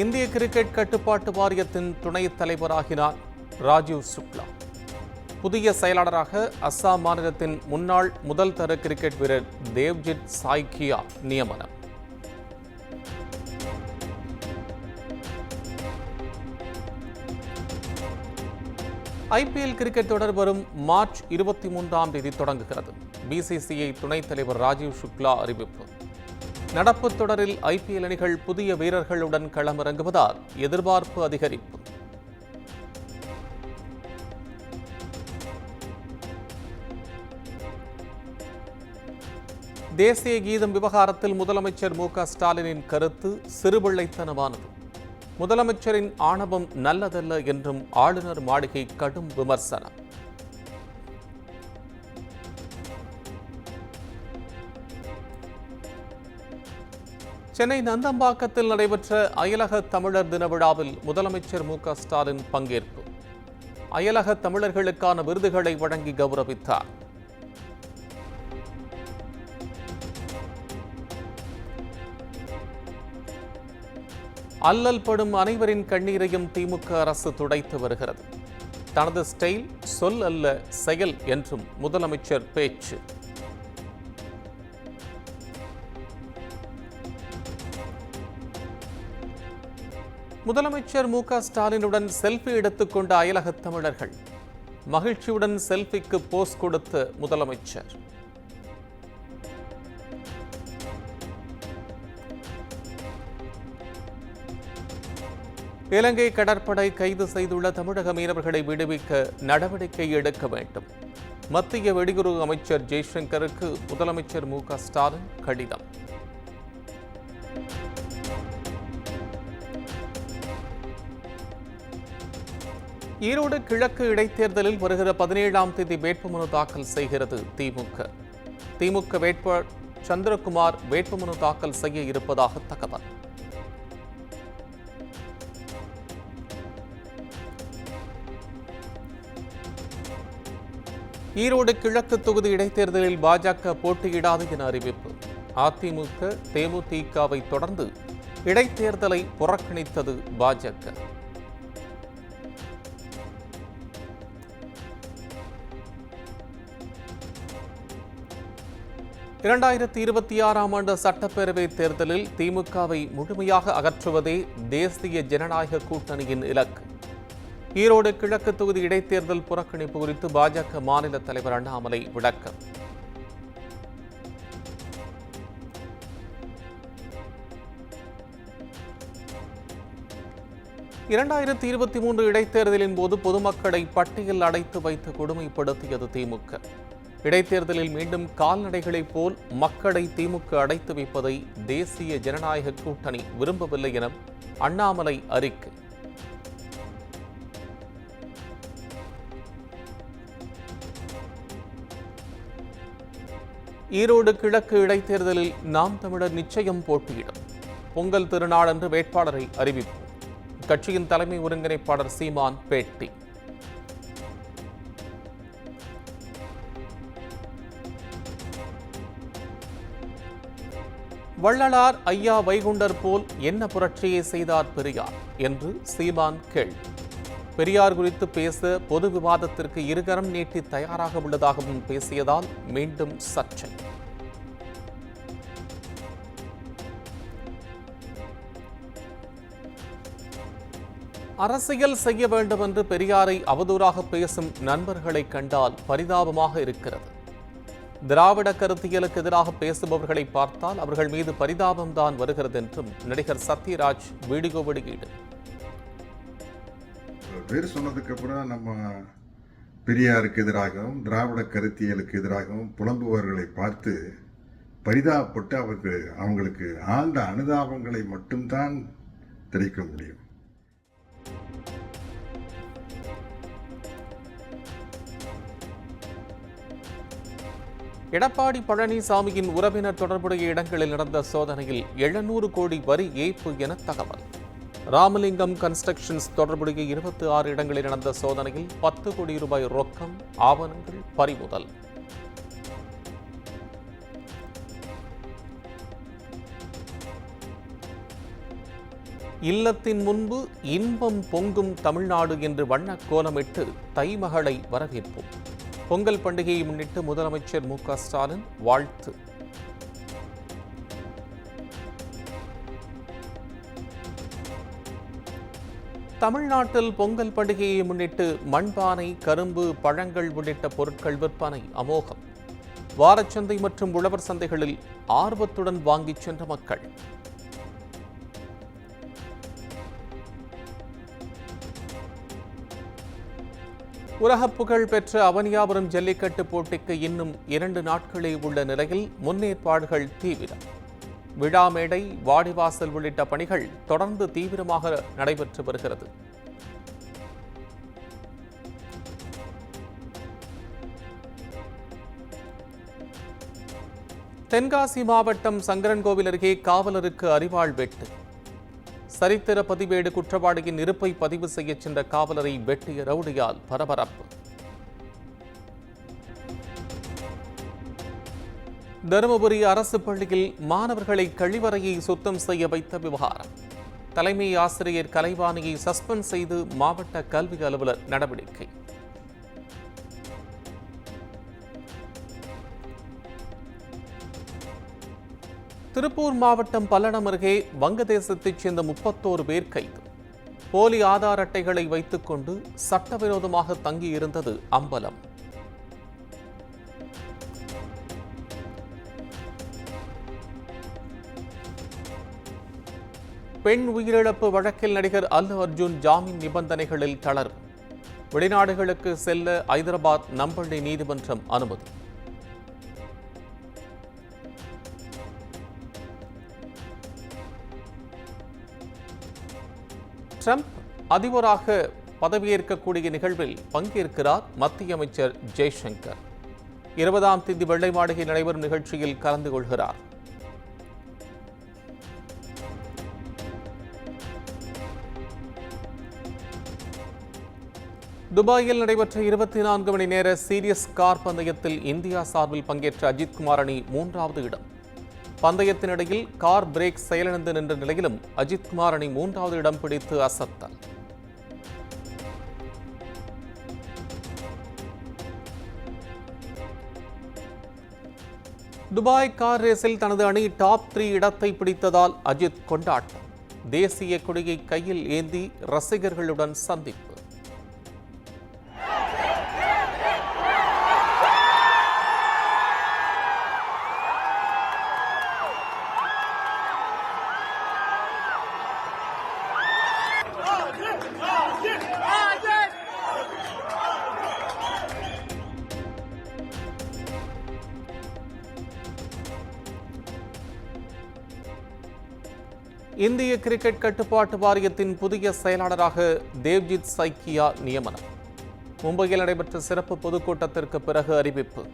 இந்திய கிரிக்கெட் கட்டுப்பாட்டு வாரியத்தின் துணைத் தலைவராகினார் ராஜீவ் சுக்லா. புதிய செயலாளராக அஸ்ஸாம் மாநிலத்தின் முன்னாள் முதல் தர கிரிக்கெட் வீரர் தேவ்ஜித் சாய்கியா நியமனம். ஐபிஎல் கிரிக்கெட் தொடர் வரும் மார்ச் 23ஆம் தேதி தொடங்குகிறது. பிசிசிஐ துணைத் தலைவர் ராஜீவ் சுக்லா அறிவிப்பு. நடப்பு தொடரில் ஐபிஎல் அணிகள் புதிய வீரர்களுடன் களமிறங்குவதால் எதிர்பார்ப்பு அதிகரிப்பு. தேசிய கீதம் விவகாரத்தில் முதலமைச்சர் மு.க.ஸ்டாலினின் கருத்து சிறுபிள்ளைத்தனமானது. முதலமைச்சரின் ஆணவம் நல்லதல்ல என்றும் ஆளுநர் மாளிகை கடும் விமர்சனம். சென்னை நந்தம்பாக்கத்தில் நடைபெற்ற அயலக தமிழர் தின விழாவில் முதலமைச்சர் மு.க.ஸ்டாலின் பங்கேற்பு. அயலக தமிழர்களுக்கான விருதுகளை வழங்கி கௌரவித்தார். அல்லல் படும் அனைவரின் கண்ணீரையும் திமுக அரசு துடைத்து வருகிறது. தனது ஸ்டைல் சொல் அல்ல செயல் என்றும் முதலமைச்சர் பேச்சு. முதலமைச்சர் மு.க.ஸ்டாலினுடன் செல்ஃபி எடுத்துக்கொண்ட அயலக தமிழர்கள். மகிழ்ச்சியுடன் செல்ஃபிக்கு போஸ் கொடுத்த முதலமைச்சர். இலங்கை கடற்படை கைது செய்துள்ள தமிழக மீனவர்களை விடுவிக்க நடவடிக்கை எடுக்க வேண்டும். மத்திய வெளியுறவு அமைச்சர் ஜெய்சங்கருக்கு முதலமைச்சர் மு.க.ஸ்டாலின் கடிதம். ஈரோடு கிழக்கு இடைத்தேர்தலில் வருகிற 17ஆம் தேதி வேட்புமனு தாக்கல் செய்கிறது திமுக. திமுக வேட்பாளர் சந்திரகுமார் வேட்புமனு தாக்கல் செய்ய இருப்பதாக தகவல். ஈரோடு கிழக்கு தொகுதி இடைத்தேர்தலில் பாஜக போட்டியிடாது என அறிவிப்பு. அதிமுக தேமுதிகவை தொடர்ந்து இடைத்தேர்தலை புறக்கணித்தது பாஜக. இரண்டாயிரத்தி 26ஆம் ஆண்டு சட்டப்பேரவை தேர்தலில் திமுகவை முழுமையாக அகற்றுவதே தேசிய ஜனநாயக கூட்டணியின் இலக்கு. ஈரோடு கிழக்கு தொகுதி இடைத்தேர்தல் புறக்கணிப்பு குறித்து பாஜக மாநில தலைவர் அண்ணாமலை விளக்கம். இரண்டாயிரத்தி 23 இடைத்தேர்தலின் போது பொதுமக்களை பட்டியல் அடைத்து வைத்து கொடுமைப்படுத்தியது திமுக. இடைத்தேர்தலில் மீண்டும் கால்நடைகளைப் போல் மக்களை திமுக அடைத்து வைப்பதை தேசிய ஜனநாயக கூட்டணி விரும்பவில்லை என அண்ணாமலை அறிக்கை. ஈரோடு கிழக்கு இடைத்தேர்தலில் நாம் தமிழர் நிச்சயம் போட்டியிடும். பொங்கல் திருநாளன்று வேட்பாளரை அறிவிப்போம். கட்சியின் தலைமை ஒருங்கிணைப்பாளர் சீமான் பேட்டி. வள்ளலார் ஐயா வைகுண்டர் போல் என்ன புரட்சியை செய்தார் பெரியார் என்று சீமான் கேள்வி. பெரியார் குறித்து பேச பொது விவாதத்திற்கு இருகரம் நீட்டி தயாராக உள்ளதாகவும் பேசியதால் மீண்டும் சர்ச்சை. அரசியல் செய்ய வேண்டும் என்று பெரியாரை அவதூறாக பேசும் நண்பர்களை கண்டால் பரிதாபமாக இருக்கிறது. திராவிட கருத்தியலுக்கு எதிராக பேசுபவர்களை பார்த்தால் அவர்கள் மீது பரிதாபம்தான் வருகிறது என்றும் நடிகர் சத்யராஜ் வீடியோ வெளியீடு. பேர் சொன்னதுக்கு அப்புறம் நம்ம பெரியாருக்கு எதிராகவும் திராவிட கருத்தியலுக்கு எதிராகவும் புலம்புபவர்களை பார்த்து பரிதாபப்பட்டு அவங்களுக்கு ஆழ்ந்த அனுதாபங்களை மட்டும்தான் தெரிவிக்க முடியும். எடப்பாடி பழனிசாமியின் உறவினர் தொடர்புடைய இடங்களில் நடந்த சோதனையில் 700 கோடி வரி ஏய்ப்பு என தகவல். ராமலிங்கம் கன்ஸ்ட்ரக்ஷன்ஸ் தொடர்புடைய 26 இடங்களில் நடந்த சோதனையில் 10 கோடி ரூபாய் ரொக்கம், ஆவணங்கள் பறிமுதல். இல்லத்தின் முன்பு இன்பம் பொங்கும் தமிழ்நாடு என்று வண்ணக் கோலமிட்டு தைமகளை வரவேற்போம். பொங்கல் பண்டிகையை முன்னிட்டு முதலமைச்சர் மு.க.ஸ்டாலின் வாழ்த்து. தமிழ்நாட்டில் பொங்கல் பண்டிகையை முன்னிட்டு மண்பானை, கரும்பு, பழங்கள் உள்ளிட்ட பொருட்கள் விற்பனை அமோகம். வாரச்சந்தை மற்றும் உழவர் சந்தைகளில் ஆர்வத்துடன் வாங்கிச் சென்ற மக்கள். உலகப் புகழ் பெற்ற அவனியாபுரம் ஜல்லிக்கட்டு போட்டிக்கு இன்னும் 2 நாட்களே உள்ள நிலையில் முன்னேற்பாடுகள் தீவிரம். விழா மேடை, வாடிவாசல் உள்ளிட்ட பணிகள் தொடர்ந்து தீவிரமாக நடைபெற்று வருகிறது. தென்காசி மாவட்டம் சங்கரன்கோவில் அருகே காவலருக்கு அரிவாள் வெட்டு. சரித்திர பதிவேடு குற்றவாளியின் இருப்பை பதிவு செய்ய சென்ற காவலரை வெட்டிய ரவுடியால் பரபரப்பு. தருமபுரி அரசு பள்ளியில் மாணவர்களை கழிவறையை சுத்தம் செய்ய வைத்த விவகாரம். தலைமை ஆசிரியர் கலைவாணியை சஸ்பெண்ட் செய்து மாவட்ட கல்வி அலுவலர் நடவடிக்கை. திருப்பூர் மாவட்டம் பல்லடம் அருகே வங்கதேசத்தைச் சேர்ந்த 31 பேர் கைது. போலி ஆதார் அட்டைகளை வைத்துக் கொண்டு சட்டவிரோதமாக தங்கியிருந்தது அம்பலம். பெண் உயிரிழப்பு வழக்கில் நடிகர் அல்லு அர்ஜுன் ஜாமீன் நிபந்தனைகளில் தளர்வு. வெளிநாடுகளுக்கு செல்ல ஐதராபாத் நம்பள்ளி நீதிமன்றம் அனுமதி. ட்ரம்ப் அதிபராக பதவியேற்கக்கூடிய நிகழ்வில் பங்கேற்கிறார் மத்திய அமைச்சர் ஜெய்சங்கர். 20ஆம் தேதி வெள்ளை மாளிகையில் நடைபெறும் நிகழ்ச்சியில் கலந்து கொள்கிறார். துபாயில் நடைபெற்ற 24 மணி நேர சீரியஸ் கார் பந்தயத்தில் இந்தியா சார்பில் பங்கேற்ற அஜித்குமார் அணி 3வது இடம். பந்தயத்தினிடையில் கார் பிரேக் செயலிழந்து நின்ற நிலையிலும் அஜித்குமார் அணி 3வது இடம் பிடித்து அசத்தல். துபாய் கார் ரேஸில் தனது அணி டாப் 3 இடத்தை பிடித்ததால் அஜித் கொண்டாட்டம். தேசிய கொடியை கையில் ஏந்தி ரசிகர்களுடன் சந்திப்பு. இந்திய கிரிக்கெட் கட்டுப்பாட்டு வாரியத்தின் புதிய செயலாளராக தேவ்ஜித் சைக்கியா நியமனம். மும்பையில் நடைபெற்ற சிறப்பு பொதுக்கூட்டத்திற்கு பிறகு அறிவிப்பு.